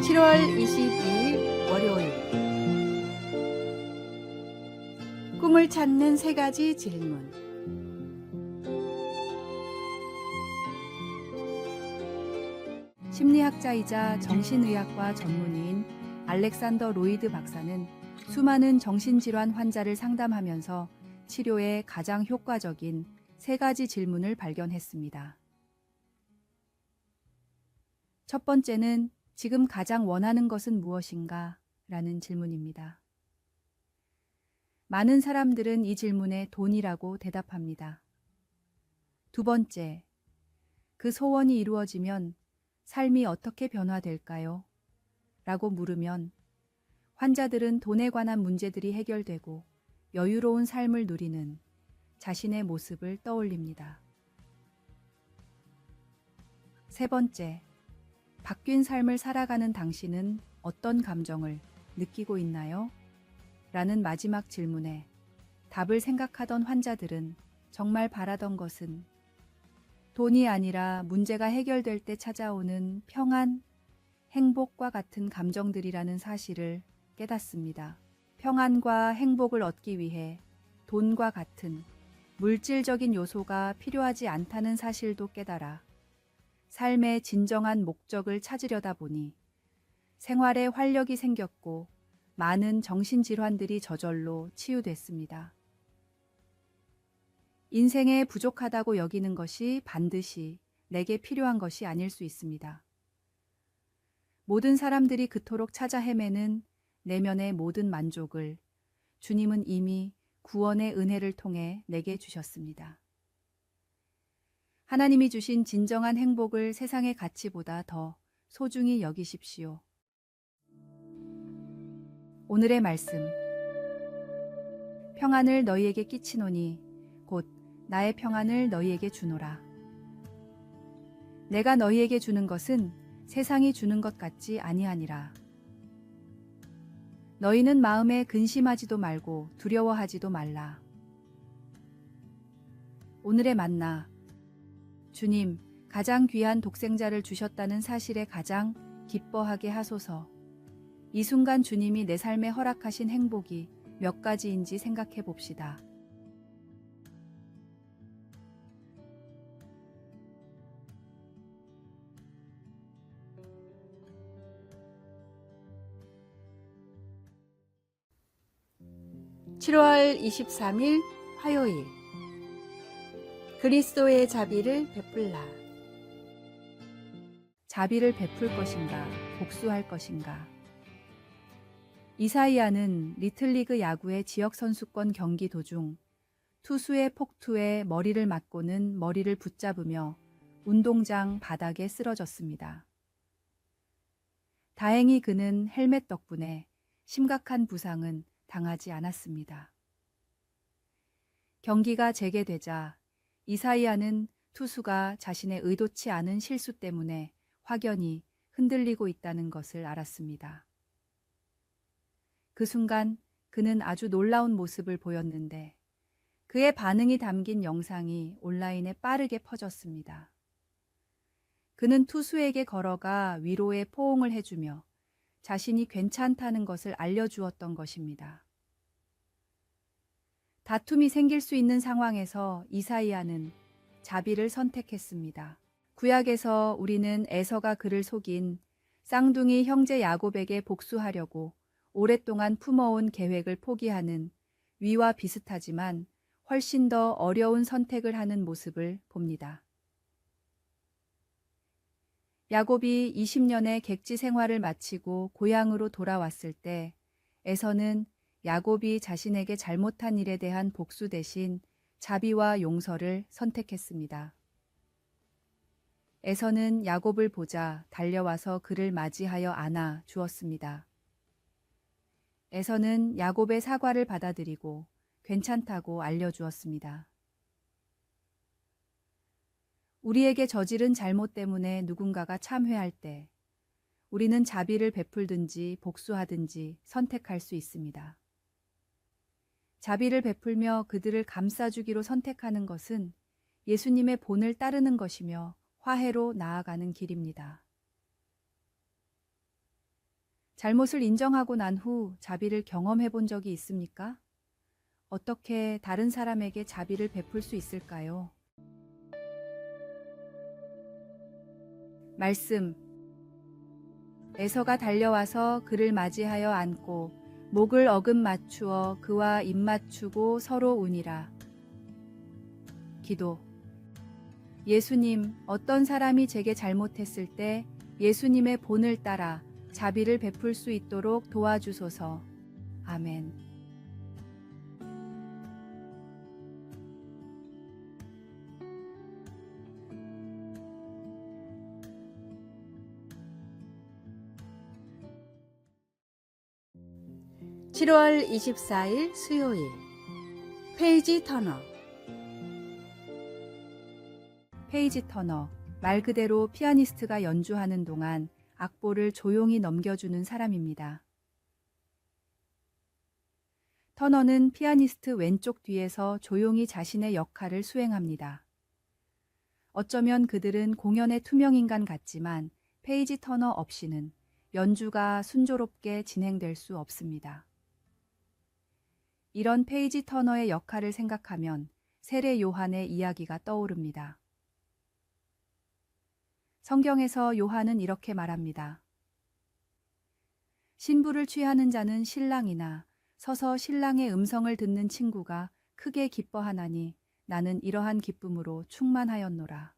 7월 22일 월요일 꿈을 찾는 세 가지 질문. 심리학자이자 정신의학과 전문의인 알렉산더 로이드 박사는 수많은 정신질환 환자를 상담하면서 치료에 가장 효과적인 세 가지 질문을 발견했습니다. 첫 번째는 지금 가장 원하는 것은 무엇인가? 라는 질문입니다. 많은 사람들은 이 질문에 돈이라고 대답합니다. 두 번째, 그 소원이 이루어지면 삶이 어떻게 변화될까요? 라고 물으면 환자들은 돈에 관한 문제들이 해결되고 여유로운 삶을 누리는 자신의 모습을 떠올립니다. 세 번째, 바뀐 삶을 살아가는 당신은 어떤 감정을 느끼고 있나요? 라는 마지막 질문에 답을 생각하던 환자들은 정말 바라던 것은 돈이 아니라 문제가 해결될 때 찾아오는 평안, 행복과 같은 감정들이라는 사실을 깨닫습니다. 평안과 행복을 얻기 위해 돈과 같은 물질적인 요소가 필요하지 않다는 사실도 깨달아 삶의 진정한 목적을 찾으려다 보니 생활에 활력이 생겼고 많은 정신질환들이 저절로 치유됐습니다. 인생에 부족하다고 여기는 것이 반드시 내게 필요한 것이 아닐 수 있습니다. 모든 사람들이 그토록 찾아 헤매는 내면의 모든 만족을 주님은 이미 구원의 은혜를 통해 내게 주셨습니다. 하나님이 주신 진정한 행복을 세상의 가치보다 더 소중히 여기십시오. 오늘의 말씀. 평안을 너희에게 끼치노니 곧 나의 평안을 너희에게 주노라. 내가 너희에게 주는 것은 세상이 주는 것 같지 아니하니라. 너희는 마음에 근심하지도 말고 두려워하지도 말라. 오늘의 만나. 주님, 가장 귀한 독생자를 주셨다는 사실에 가장 기뻐하게 하소서. 이 순간 주님이 내 삶에 허락하신 행복이 몇 가지인지 생각해 봅시다. (7월 23일) 화요일 그리스도의 자비를 베풀라. 자비를 베풀 것인가, 복수할 것인가. 이사이아는 리틀리그 야구의 지역선수권 경기 도중 투수의 폭투에 머리를 맞고는 머리를 붙잡으며 운동장 바닥에 쓰러졌습니다. 다행히 그는 헬멧 덕분에 심각한 부상은 당하지 않았습니다. 경기가 재개되자 이사이아는 투수가 자신의 의도치 않은 실수 때문에 확연히 흔들리고 있다는 것을 알았습니다. 그 순간 그는 아주 놀라운 모습을 보였는데 그의 반응이 담긴 영상이 온라인에 빠르게 퍼졌습니다. 그는 투수에게 걸어가 위로의 포옹을 해주며 자신이 괜찮다는 것을 알려주었던 것입니다. 다툼이 생길 수 있는 상황에서 이사이아는 자비를 선택했습니다. 구약에서 우리는 에서가 그를 속인 쌍둥이 형제 야곱에게 복수하려고 오랫동안 품어온 계획을 포기하는 위와 비슷하지만 훨씬 더 어려운 선택을 하는 모습을 봅니다. 야곱이 20년의 객지 생활을 마치고 고향으로 돌아왔을 때 에서는 야곱이 자신에게 잘못한 일에 대한 복수 대신 자비와 용서를 선택했습니다. 에서는 야곱을 보자 달려와서 그를 맞이하여 안아 주었습니다. 에서는 야곱의 사과를 받아들이고 괜찮다고 알려주었습니다. 우리에게 저지른 잘못 때문에 누군가가 참회할 때 우리는 자비를 베풀든지 복수하든지 선택할 수 있습니다. 자비를 베풀며 그들을 감싸주기로 선택하는 것은 예수님의 본을 따르는 것이며 화해로 나아가는 길입니다. 잘못을 인정하고 난 후 자비를 경험해 본 적이 있습니까? 어떻게 다른 사람에게 자비를 베풀 수 있을까요? 말씀. 에서가 달려와서 그를 맞이하여 안고 목을 어금 맞추어 그와 입 맞추고 서로 우니라. 기도. 예수님, 어떤 사람이 제게 잘못했을 때 예수님의 본을 따라 자비를 베풀 수 있도록 도와주소서. 아멘. 7월 24일 수요일 페이지 터너. 페이지 터너. 말 그대로 피아니스트가 연주하는 동안 악보를 조용히 넘겨주는 사람입니다. 터너는 피아니스트 왼쪽 뒤에서 조용히 자신의 역할을 수행합니다. 어쩌면 그들은 공연의 투명인간 같지만 페이지 터너 없이는 연주가 순조롭게 진행될 수 없습니다. 이런 페이지 터너의 역할을 생각하면 세례 요한의 이야기가 떠오릅니다. 성경에서 요한은 이렇게 말합니다. 신부를 취하는 자는 신랑이나 서서 신랑의 음성을 듣는 친구가 크게 기뻐하나니 나는 이러한 기쁨으로 충만하였노라.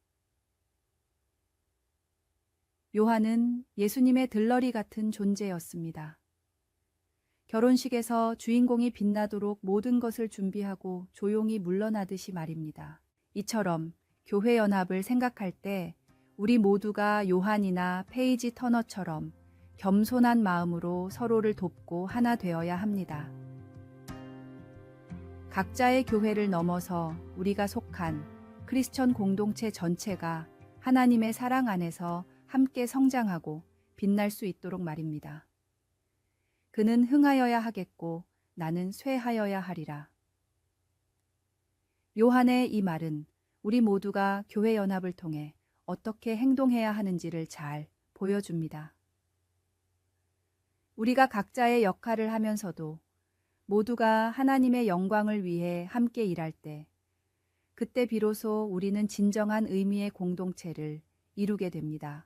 요한은 예수님의 들러리 같은 존재였습니다. 결혼식에서 주인공이 빛나도록 모든 것을 준비하고 조용히 물러나듯이 말입니다. 이처럼 교회 연합을 생각할 때 우리 모두가 요한이나 페이지 터너처럼 겸손한 마음으로 서로를 돕고 하나 되어야 합니다. 각자의 교회를 넘어서 우리가 속한 크리스천 공동체 전체가 하나님의 사랑 안에서 함께 성장하고 빛날 수 있도록 말입니다. 그는 흥하여야 하겠고 나는 쇠하여야 하리라. 요한의 이 말은 우리 모두가 교회 연합을 통해 어떻게 행동해야 하는지를 잘 보여줍니다. 우리가 각자의 역할을 하면서도 모두가 하나님의 영광을 위해 함께 일할 때 그때 비로소 우리는 진정한 의미의 공동체를 이루게 됩니다.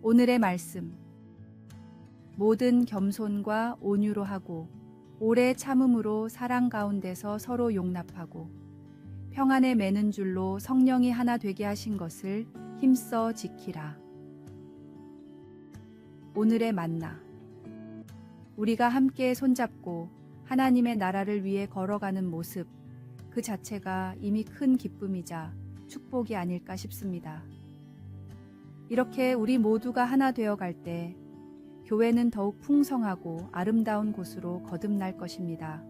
오늘의 말씀. 모든 겸손과 온유로 하고 오래 참음으로 사랑 가운데서 서로 용납하고 평안에 매는 줄로 성령이 하나 되게 하신 것을 힘써 지키라. 오늘의 만나. 우리가 함께 손잡고 하나님의 나라를 위해 걸어가는 모습, 그 자체가 이미 큰 기쁨이자 축복이 아닐까 싶습니다. 이렇게 우리 모두가 하나 되어 갈 때 교회는 더욱 풍성하고 아름다운 곳으로 거듭날 것입니다.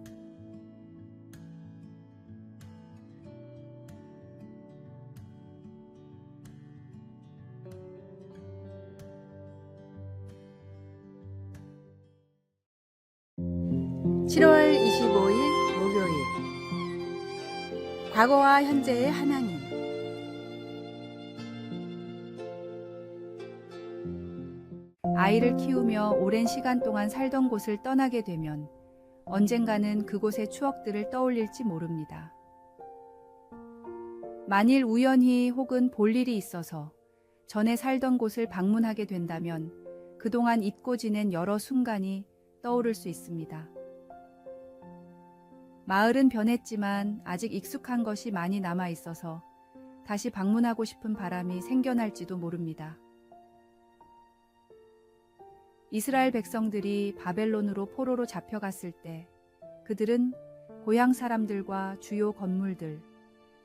(7월 25일) 목요일 과거와 현재의 하나님. 아이를 키우며 오랜 시간 동안 살던 곳을 떠나게 되면 언젠가는 그곳의 추억들을 떠올릴지 모릅니다. 만일 우연히 혹은 볼 일이 있어서 전에 살던 곳을 방문하게 된다면 그동안 잊고 지낸 여러 순간이 떠오를 수 있습니다. 마을은 변했지만 아직 익숙한 것이 많이 남아 있어서 다시 방문하고 싶은 바람이 생겨날지도 모릅니다. 이스라엘 백성들이 바벨론으로 포로로 잡혀갔을 때 그들은 고향 사람들과 주요 건물들,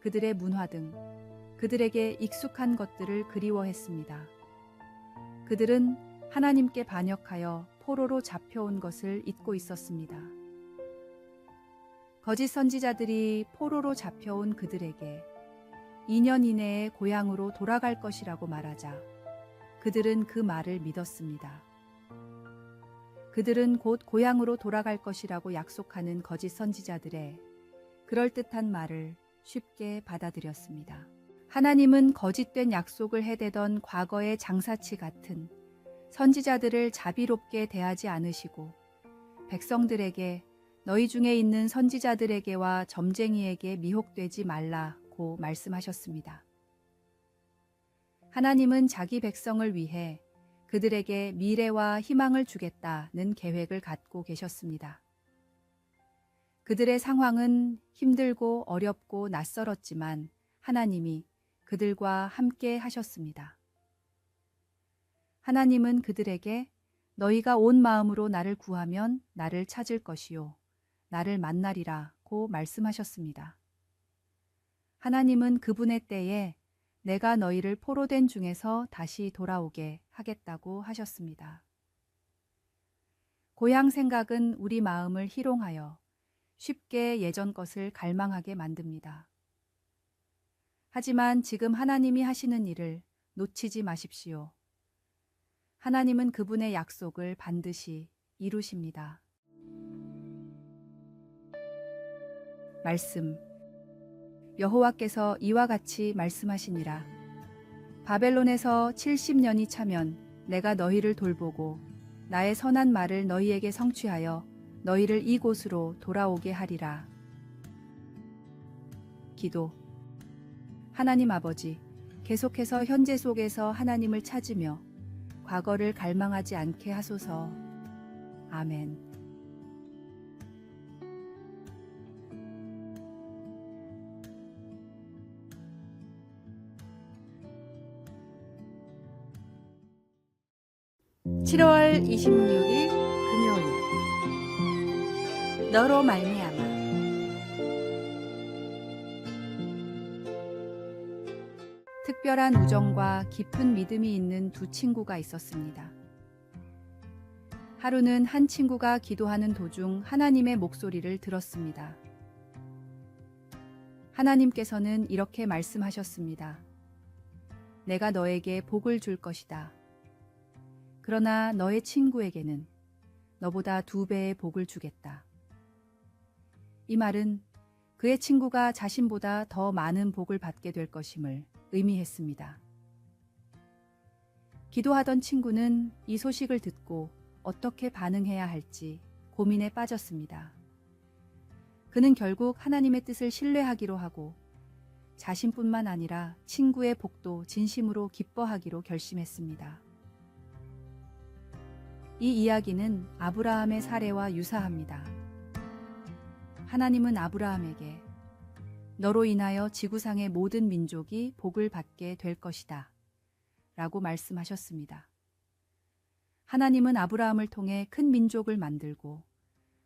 그들의 문화 등 그들에게 익숙한 것들을 그리워했습니다. 그들은 하나님께 반역하여 포로로 잡혀온 것을 잊고 있었습니다. 거짓 선지자들이 포로로 잡혀온 그들에게 2년 이내에 고향으로 돌아갈 것이라고 말하자 그들은 그 말을 믿었습니다. 그들은 곧 고향으로 돌아갈 것이라고 약속하는 거짓 선지자들의 그럴듯한 말을 쉽게 받아들였습니다. 하나님은 거짓된 약속을 해대던 과거의 장사치 같은 선지자들을 자비롭게 대하지 않으시고 백성들에게 너희 중에 있는 선지자들에게와 점쟁이에게 미혹되지 말라고 말씀하셨습니다. 하나님은 자기 백성을 위해 그들에게 미래와 희망을 주겠다는 계획을 갖고 계셨습니다. 그들의 상황은 힘들고 어렵고 낯설었지만 하나님이 그들과 함께 하셨습니다. 하나님은 그들에게 너희가 온 마음으로 나를 구하면 나를 찾을 것이요 나를 만나리라고 말씀하셨습니다. 하나님은 그분의 때에 내가 너희를 포로된 중에서 다시 돌아오게 하겠다고 하셨습니다. 고향 생각은 우리 마음을 희롱하여 쉽게 예전 것을 갈망하게 만듭니다. 하지만 지금 하나님이 하시는 일을 놓치지 마십시오. 하나님은 그분의 약속을 반드시 이루십니다. 말씀. 여호와께서 이와 같이 말씀하시니라. 바벨론에서 70년이 차면 내가 너희를 돌보고 나의 선한 말을 너희에게 성취하여 너희를 이곳으로 돌아오게 하리라. 기도. 하나님 아버지, 계속해서 현재 속에서 하나님을 찾으며 과거를 갈망하지 않게 하소서. 아멘. (7월 26일) 금요일. 너로 말미암아. 특별한 우정과 깊은 믿음이 있는 두 친구가 있었습니다. 하루는 한 친구가 기도하는 도중 하나님의 목소리를 들었습니다. 하나님께서는 이렇게 말씀하셨습니다. 내가 너에게 복을 줄 것이다. 그러나 너의 친구에게는 너보다 2배의 복을 주겠다. 이 말은 그의 친구가 자신보다 더 많은 복을 받게 될 것임을 의미했습니다. 기도하던 친구는 이 소식을 듣고 어떻게 반응해야 할지 고민에 빠졌습니다. 그는 결국 하나님의 뜻을 신뢰하기로 하고 자신뿐만 아니라 친구의 복도 진심으로 기뻐하기로 결심했습니다. 이 이야기는 아브라함의 사례와 유사합니다. 하나님은 아브라함에게 너로 인하여 지구상의 모든 민족이 복을 받게 될 것이다 라고 말씀하셨습니다. 하나님은 아브라함을 통해 큰 민족을 만들고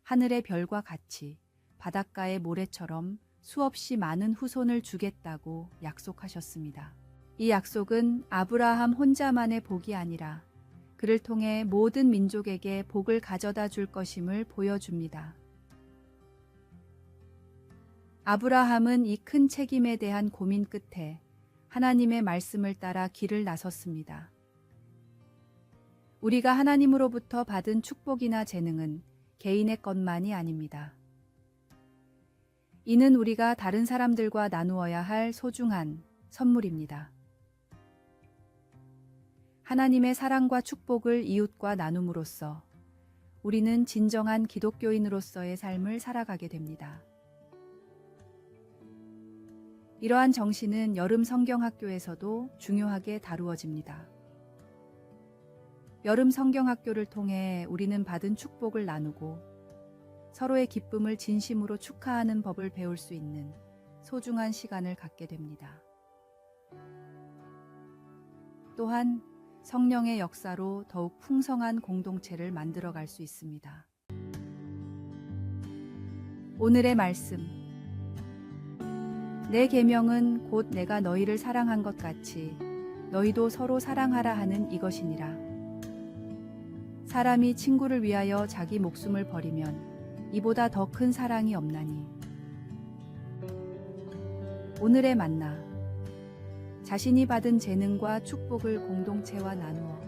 하늘의 별과 같이 바닷가의 모래처럼 수없이 많은 후손을 주겠다고 약속하셨습니다. 이 약속은 아브라함 혼자만의 복이 아니라 그를 통해 모든 민족에게 복을 가져다 줄 것임을 보여줍니다. 아브라함은 이 큰 책임에 대한 고민 끝에 하나님의 말씀을 따라 길을 나섰습니다. 우리가 하나님으로부터 받은 축복이나 재능은 개인의 것만이 아닙니다. 이는 우리가 다른 사람들과 나누어야 할 소중한 선물입니다. 하나님의 사랑과 축복을 이웃과 나눔으로써 우리는 진정한 기독교인으로서의 삶을 살아가게 됩니다. 이러한 정신은 여름 성경학교에서도 중요하게 다루어집니다. 여름 성경학교를 통해 우리는 받은 축복을 나누고 서로의 기쁨을 진심으로 축하하는 법을 배울 수 있는 소중한 시간을 갖게 됩니다. 또한 성령의 역사로 더욱 풍성한 공동체를 만들어갈 수 있습니다. 오늘의 말씀. 내 계명은 곧 내가 너희를 사랑한 것 같이 너희도 서로 사랑하라 하는 이것이니라. 사람이 친구를 위하여 자기 목숨을 버리면 이보다 더 큰 사랑이 없나니 오늘의 만나. 자신이 받은 재능과 축복을 공동체와 나누어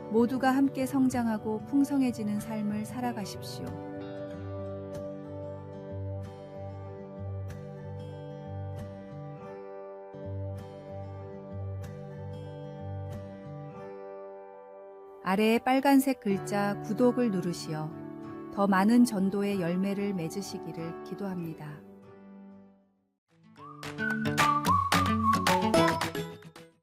모두가 함께 성장하고 풍성해지는 삶을 살아가십시오. 아래의 빨간색 글자 구독을 누르시어 더 많은 전도의 열매를 맺으시기를 기도합니다.